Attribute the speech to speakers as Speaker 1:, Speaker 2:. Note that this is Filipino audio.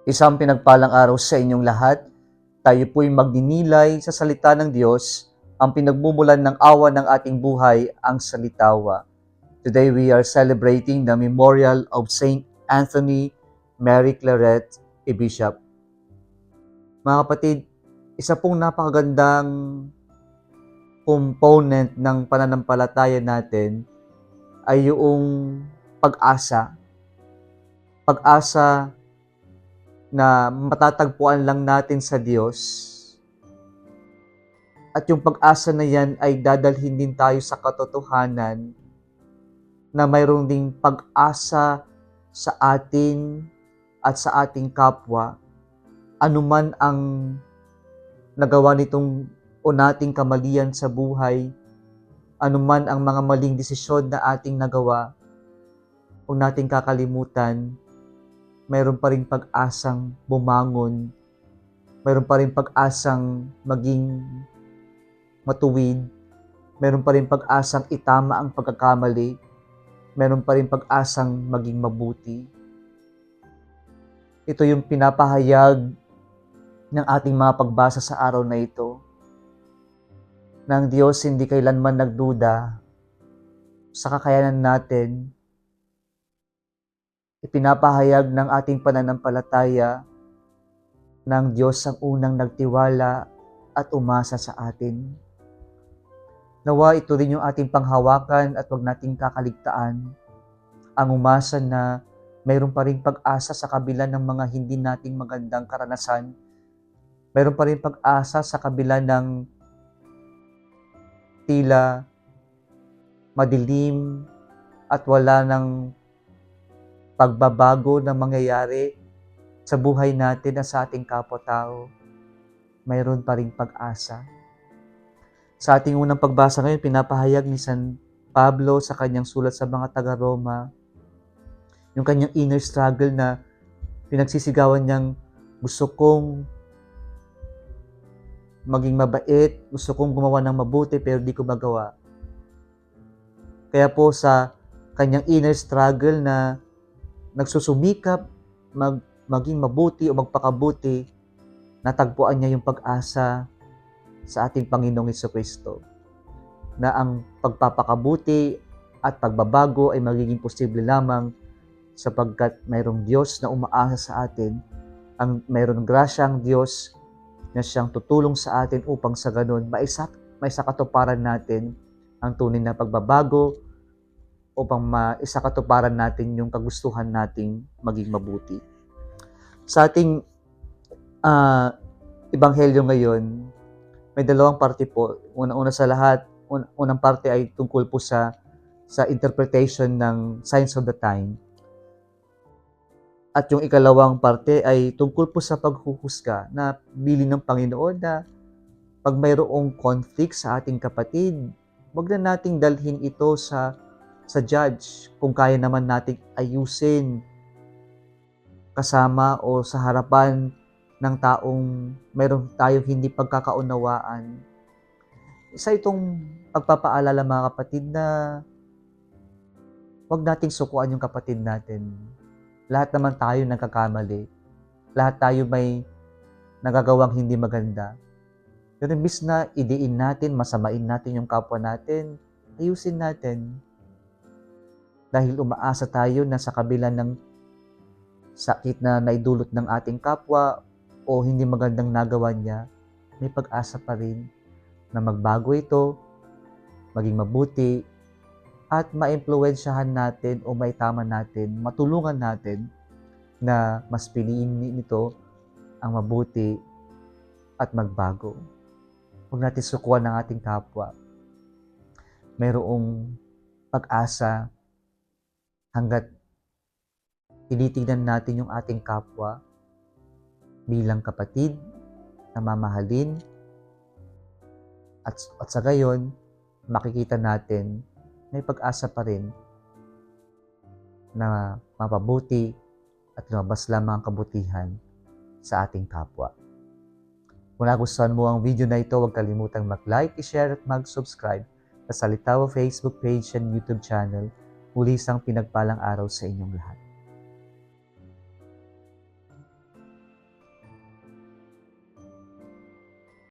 Speaker 1: Isang pinagpalang araw sa inyong lahat. Tayo po'y magninilay sa salita ng Diyos, ang pinagmumulan ng awa ng ating buhay, ang salitawa. Today we are celebrating the memorial of Saint Anthony Mary Claret, a Bishop. Mga kapatid, isa pong napakagandang component ng pananampalataya natin ay yung pag-asa. Pag-asa na matatagpuan lang natin sa Diyos. At yung pag-asa na yan ay dadalhin din tayo sa katotohanan na mayroon ding pag-asa sa atin at sa ating kapwa. Anuman ang nagawa nitong o nating kamalian sa buhay, anuman ang mga maling desisyon na ating nagawa, huwag nating kakalimutan, mayroon pa rin pag-asang bumangon, mayroon pa rin pag-asang maging matuwid, mayroon pa rin pag-asang itama ang pagkakamali, mayroon pa rin pag-asang maging mabuti. Ito yung pinapahayag ng ating mga pagbasa sa araw na ito, na ang Diyos hindi kailanman nagduda sa kakayanan natin. Ipinapahayag ng ating pananampalataya na ang Diyos ang unang nagtiwala at umasa sa atin. Nawa ito rin yung ating panghawakan at huwag nating kakaligtaan ang umasa na mayroon pa rin pag-asa sa kabila ng mga hindi nating magandang karanasan. Mayroon pa rin pag-asa sa kabila ng tila madilim at wala ng pagbabago na mangyayari sa buhay natin at sa ating kapwa-tao. Mayroon pa rin pag-asa. Sa ating unang pagbasa ngayon, pinapahayag ni San Pablo sa kanyang sulat sa mga taga-Roma, yung kanyang inner struggle na pinagsisigawan niyang gusto kong maging mabait, gusto kong gumawa ng mabuti pero di ko magawa. Kaya po sa kanyang inner struggle na nagsusumikap maging mabuti o magpakabuti, natagpuan niya yung pag-asa sa ating Panginoong Jesucristo na ang pagpapakabuti at pagbabago ay magiging posible lamang sapagkat mayroong Diyos na umaasa sa atin, mayroong grasya ang Diyos na siyang tutulong sa atin upang sa ganun maisakatuparan natin ang tunay na pagbabago upang maisakatuparan natin yung kagustuhan nating maging mabuti. Sa ating ebanghelyo ngayon, may dalawang parte po. Una sa lahat, unang parte ay tungkol po sa interpretation ng signs of the time. At yung ikalawang parte ay tungkol po sa paghuhusga na bilin ng Panginoon na pag mayroong conflict sa ating kapatid, wag na nating dalhin ito sa judge kung kaya naman nating ayusin kasama o sa harapan ng taong mayroon tayong hindi pagkakaunawaan. Isa itong pagpapaalala mga kapatid na huwag nating sukuan yung kapatid natin. Lahat naman tayo nagkakamali. Lahat tayo may nagagawang hindi maganda. Pero imbis na idiin natin, masamain natin yung kapwa natin, ayusin natin. Dahil umaasa tayo na sa kabila ng sakit na naidulot ng ating kapwa o hindi magandang nagawa niya, may pag-asa pa rin na magbago ito, maging mabuti, at maimpluwensyahan natin o maitama natin, matulungan natin na mas piliin nito ang mabuti at magbago. Huwag natin sukuan ng ating kapwa. Mayroong pag-asa hanggat tinitignan natin yung ating kapwa bilang kapatid na mamahalin at sa gayon, makikita natin may pag-asa pa rin na mapabuti at lumabas lamang ang kabutihan sa ating kapwa. Kung nagustuhan mo ang video na ito, huwag kalimutang mag-like, i-share at mag-subscribe sa Salitawa Facebook page and YouTube channel. Muli isang pinagpalang araw sa inyong lahat.